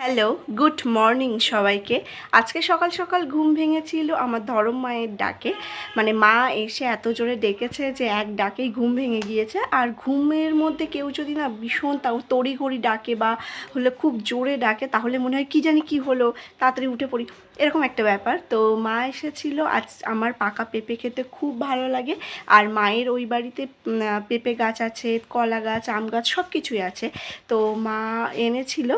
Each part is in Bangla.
হ্যালো, গুড মর্নিং সবাইকে। আজকে সকাল সকাল ঘুম ভেঙেছিল আমার ধরম মায়ের ডাকে। মানে মা এসে এত জোরে ডেকেছে যে এক ডাকেই ঘুম ভেঙে গিয়েছে। আর ঘুমের মধ্যে কেউ যদি না ভীষণ তাও তড়িঘড়ি ডাকে বা হলে খুব জোরে ডাকে তাহলে মনে হয় কী জানি কী হলো, তাড়াতাড়ি উঠে পড়ি, এরকম একটা ব্যাপার। তো মা এসেছিল। আজ আমার পাকা পেঁপে খেতে খুব ভালো লাগে। আর মায়ের ওই বাড়িতে পেঁপে গাছ আছে, কলা গাছ, আম গাছ সব কিছুই আছে। তো মা এনেছিল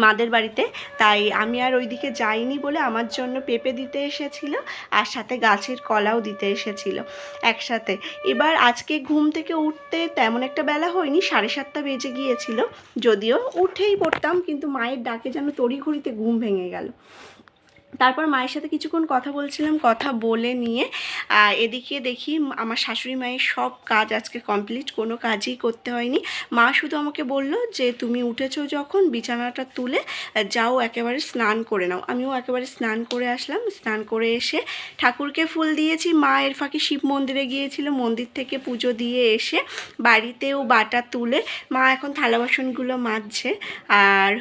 মাদের বাড়িতে, তাই আমি আর ওইদিকে যাইনি বলে আমার জন্য পেঁপে দিতে এসেছিল আর সাথে গাছের কলাও দিতে এসেছিল একসাথে। এবার আজকে ঘুম থেকে উঠতে তেমন একটা বেলা হয়নি, 7:30 বেজে গিয়েছিল। যদিও উঠেই পড়তাম, কিন্তু মায়ের ডাকে যেন তড়িঘড়িতে ঘুম ভেঙে গেল। তারপর মায়ের সাথে কিছুক্ষণ কথা বলছিলাম, কথা বলে নিয়ে এদিকে দেখি আমার শাশুড়ি মায়ের সব কাজ আজকে কমপ্লিট, কোনো কাজই করতে হয়নি। মা শুধু আমাকে বলল যে তুমি উঠেছো যখন বিছানাটা তুলে যাও একেবারে স্নান করে নাও। আমিও একেবারে স্নান করে আসলাম। স্নান করে এসে ঠাকুরকে ফুল দিয়েছি। মা এর ফাঁকে শিব মন্দিরে গিয়েছিল, মন্দির থেকে পুজো দিয়ে এসে বাড়িতেও বাটা তুলে মা এখন থালা বাসনগুলো মাজছে। আর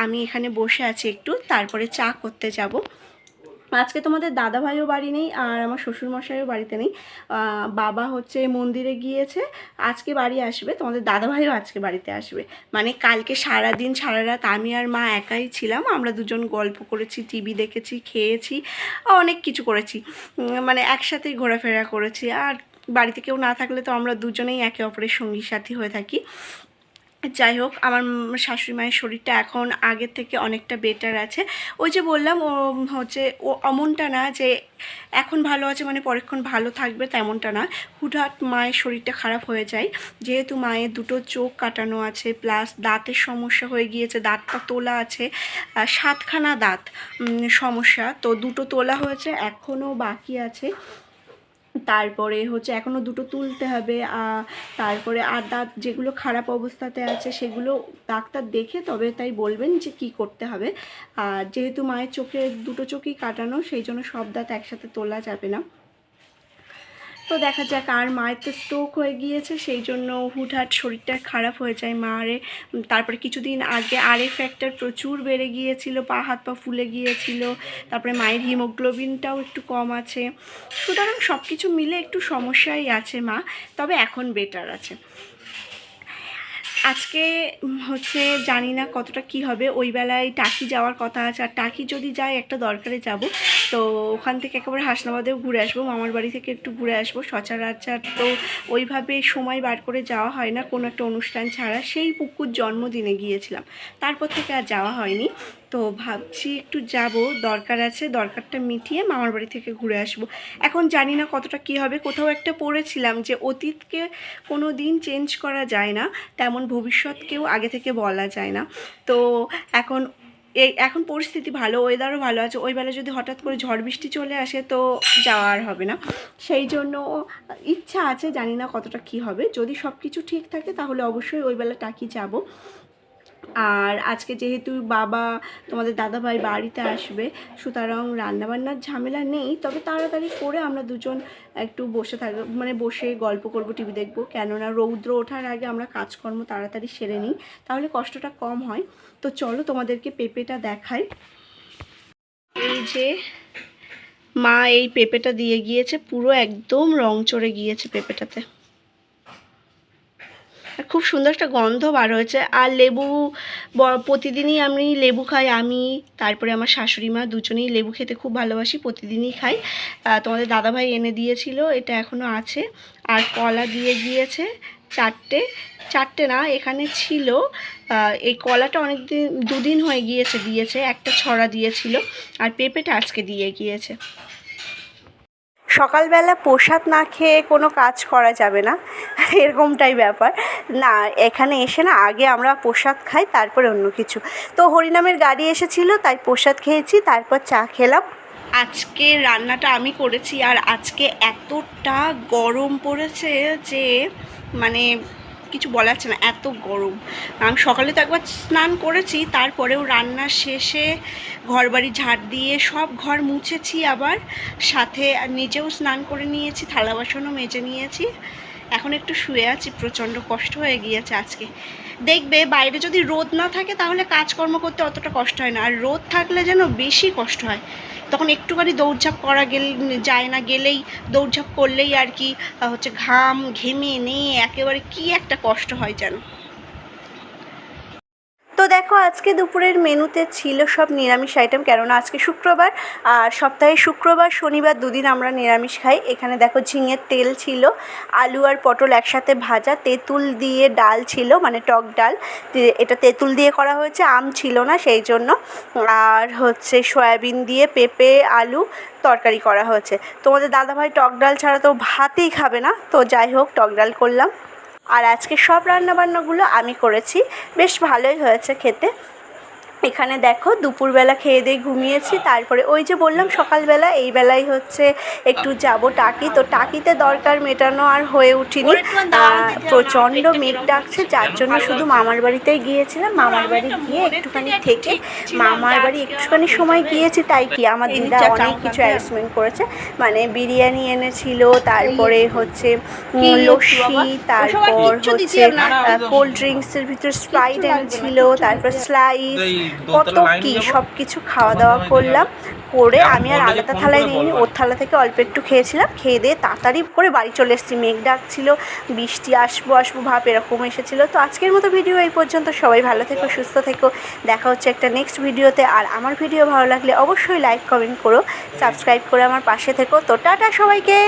আমি এখানে বসে আছি একটু, তারপরে চা করতে যাব। আজকে তোমাদের দাদাভাইও বাড়ি নেই আর আমার শ্বশুরমশাইও বাড়িতে নেই। বাবা মন্দিরে গিয়েছে, আজকে বাড়ি আসবে। তোমাদের দাদাভাইও আজকে বাড়িতে আসবে। মানে কালকে সারাদিন সারা রাত আমি আর মা একাই ছিলাম। আমরা দুজন গল্প করেছি, টিভি দেখেছি, খেয়েছি, অনেক কিছু করেছি। মানে একসাথেই ঘোরাফেরা করেছি। আর বাড়িতে কেউ না থাকলে তো আমরা দুজনেই একে অপরের সঙ্গী সাথী হয়ে থাকি। যাই হোক, আমার শাশুড়ি মায়ের শরীরটা এখন আগের থেকে অনেকটা বেটার আছে। ওই যে বললাম ও অমনটা না যে এখন ভালো আছে মানে পরেক্ষণ ভালো থাকবে, তেমনটা না। হুটহাট মায়ের শরীরটা খারাপ হয়ে যায়। যেহেতু মায়ের দুটো চোখ কাটানো আছে, প্লাস দাঁতের সমস্যা হয়ে গিয়েছে, দাঁতটা তোলা আছে, 7খানা দাঁত সমস্যা। তো দুটো তোলা হয়েছে, এখনও বাকি আছে। তারপরে এখনও দুটো তুলতে হবে। তারপরে আর দাঁত যেগুলো খারাপ অবস্থাতে আছে সেগুলো ডাক্তার দেখে তবে তাই বলবেন যে কি করতে হবে। আর যেহেতু মায়ের দুটো চোখেই কাটানো, সেই জন্য সব দাঁত একসাথে তোলা যাবে না। তো দেখা যাক। আর মায়ের তো স্ট্রোক হয়ে গিয়েছে, সেই জন্য হুটহাট শরীরটা খারাপ হয়ে যায় মায়ের। তারপরে কিছুদিন আগে আরএফ ফ্যাক্টর প্রচুর বেড়ে গিয়েছিল, পা হাত পা ফুলে গিয়েছিল। তারপরে মায়ের হিমোগ্লোবিনটাও একটু কম আছে। সুতরাং সব কিছু মিলে একটু সমস্যাই আছে মা, তবে এখন বেটার আছে। আজকে জানি না কতটা কি হবে। ওই বেলায় টাকি যাওয়ার কথা আছে, আর টাকি যদি যাই একটা দরকারে যাব। তো ওখান থেকে একেবারে হাসনাবাদেও ঘুরে আসবো, মামার বাড়ি থেকে একটু ঘুরে আসবো। সচরাচর তো ওইভাবে সময় বার করে যাওয়া হয় না কোনো একটা অনুষ্ঠান ছাড়া। সেই পুকুর জন্মদিনে গিয়েছিলাম, তারপর থেকে আর যাওয়া হয়নি। তো ভাবছি একটু যাব, দরকার আছে, দরকারটা মিটিয়ে মামার বাড়ি থেকে ঘুরে আসবো। এখন জানি না কতটা কি হবে। কোথাও একটা পড়েছিলাম যে অতীতকে কোনো দিন চেঞ্জ করা যায় না, তেমন ভবিষ্যৎকেও আগে থেকে বলা যায় না। তো এখন পরিস্থিতি ভালো, ওয়েদারও ভালো আছে। ওই বেলা যদি হঠাৎ করে ঝড় বৃষ্টি চলে আসে তো যাওয়া আর হবে না। সেই জন্য ইচ্ছা আছে, জানি না কতটা কি হবে। যদি সব কিছু ঠিক থাকে তাহলে অবশ্যই ওই বেলা টাকি যাব। আর আজকে যেহেতু বাবা তোমাদের দাদাভাই বাড়িতে আসবে, সুতরাং রান্নাবান্নার ঝামেলা নেই। তবে তাড়াতাড়ি করে আমরা দুজন একটু বসে থাকবো, মানে বসে গল্প করব, টিভি দেখবো। কেননা রৌদ্র ওঠার আগে আমরা কাজকর্ম তাড়াতাড়ি সেরে নিই, তাহলে কষ্টটা কম হয়। তো চলো তোমাদেরকে পেঁপেটা দেখাই। এই যে মা এই পেঁপেটা দিয়ে গিয়েছে, পুরো একদম রং চড়ে গিয়েছে পেঁপেটাতে। খুব সুন্দর একটা গন্ধ বার হয়েছে। আর লেবু প্রতিদিনই আমি লেবু খাই, আমি তারপরে আমার শাশুড়ি মা দুজনেই লেবু খেতে খুব ভালোবাসি, প্রতিদিনই খাই। তোমাদের দাদাভাই এনে দিয়েছিল, এটা এখনও আছে। আর কলা দিয়ে গিয়েছে 4টে না, এখানে ছিল। এই কলাটা অনেকদিন 2 দিন হয়ে দিয়েছে, একটা ছড়া দিয়েছিল। আর পেঁপেটা আজকে দিয়ে গিয়েছে। সকালবেলা প্রসাদ না খেয়ে কোনো কাজ করা যাবে না, এরকমটাই ব্যাপার। না, এখানে এসে না আগে আমরা প্রসাদ খাই, তারপরে অন্য কিছু। তো হরিনামের গাড়ি এসেছিলো, তাই প্রসাদ খেয়েছি, তারপর চা খেলাম। আজকে রান্নাটা আমি করেছি। আর আজকে এতটা গরম পড়েছে যে মানে কিছু বলা যাচ্ছে না, এত গরম। আমি সকালে তো একবার স্নান করেছি, তারপরেও রান্না শেষে ঘরবাড়ি ঝাড় দিয়ে সব ঘর মুছেছি, আবার সাথে নিজেও স্নান করে নিয়েছি, থালা বাসনও মেজে নিয়েছি। এখন একটু শুয়ে আছি, প্রচণ্ড কষ্ট হয়ে গিয়েছে আজকে। দেখবে বাইরে যদি রোদ না থাকে তাহলে কাজকর্ম করতে অতটা কষ্ট হয় না, আর রোদ থাকলে যেন বেশি কষ্ট হয়। তখন একটুখানি দৌড়ঝাঁপ করা যায় না, গেলেই দৌড়ঝাঁপ করলেই আর কি হচ্ছে ঘাম ঘেমে নিয়ে একেবারে কি একটা কষ্ট হয় যেন। তো দেখো আজকে দুপুরের মেনুতে ছিল সব নিরামিষ আইটেম, কেননা আজকে শুক্রবার, আর সপ্তাহে শুক্রবার শনিবার দুদিন আমরা নিরামিষ খাই। এখানে দেখো ঝিঙের তেল ছিল, আলু আর পটল একসাথে ভাজা, তেঁতুল দিয়ে ডাল ছিল, মানে টক ডাল, এটা তেঁতুল দিয়ে করা হয়েছে, আম ছিল না সেই জন্য। আর হচ্ছে সয়াবিন দিয়ে পেঁপে আলু তরকারি করা হয়েছে। তোমাদের দাদাভাই টক ডাল ছাড়া তো ভাতই খাবে না, তো যাই হোক টক ডাল করলাম। আর আজকে সব রান্নাবান্নাগুলো আমি করেছি, বেশ ভালোই হয়েছে খেতে। এখানে দেখো দুপুরবেলা খেয়ে দিয়ে ঘুমিয়েছি, তারপরে ওই যে বললাম সকালবেলা এই বেলায় হচ্ছে একটু যাব টাকি, তো টাকিতে দরকার মেটানো আর হয়ে উঠিনি। প্রচণ্ড মেঘ ডাকছে, যার জন্য শুধু মামার বাড়িতেই গিয়েছিলাম। মামার বাড়ি গিয়ে একটুখানি থেকে, মামার বাড়ি একটুখানি সময় গিয়েছি, তাই কি আমার দিদা অনেক কিছু অ্যারেঞ্জমেন্ট করেছে, মানে বিরিয়ানি এনেছিল, তারপরে হচ্ছে লস্যি, তারপর হচ্ছে কোল্ড ড্রিঙ্কসের ভিতর স্প্রাইট এনেছিল, তারপর স্লাইস, কত কি সব কিছু খাওয়া দাওয়া করলাম। করে আমি আর আলাদা থালায় নিইনি, ওর থালা থেকে অল্প একটু খেয়েছিলাম। খেয়ে দিয়ে তাড়াতাড়ি করে বাড়ি চলে এসেছি। মেঘ ডাকছিল, বৃষ্টি আসবো ভাব এরকম এসেছিলো। তো আজকের মতো ভিডিও এই পর্যন্ত। সবাই ভালো থেকো, সুস্থ থেকো, দেখা হচ্ছে একটা নেক্সট ভিডিওতে। আর আমার ভিডিও ভালো লাগলে অবশ্যই লাইক কমেন্ট করো, সাবস্ক্রাইব করে আমার পাশে থেকো। তো টাটা সবাইকে।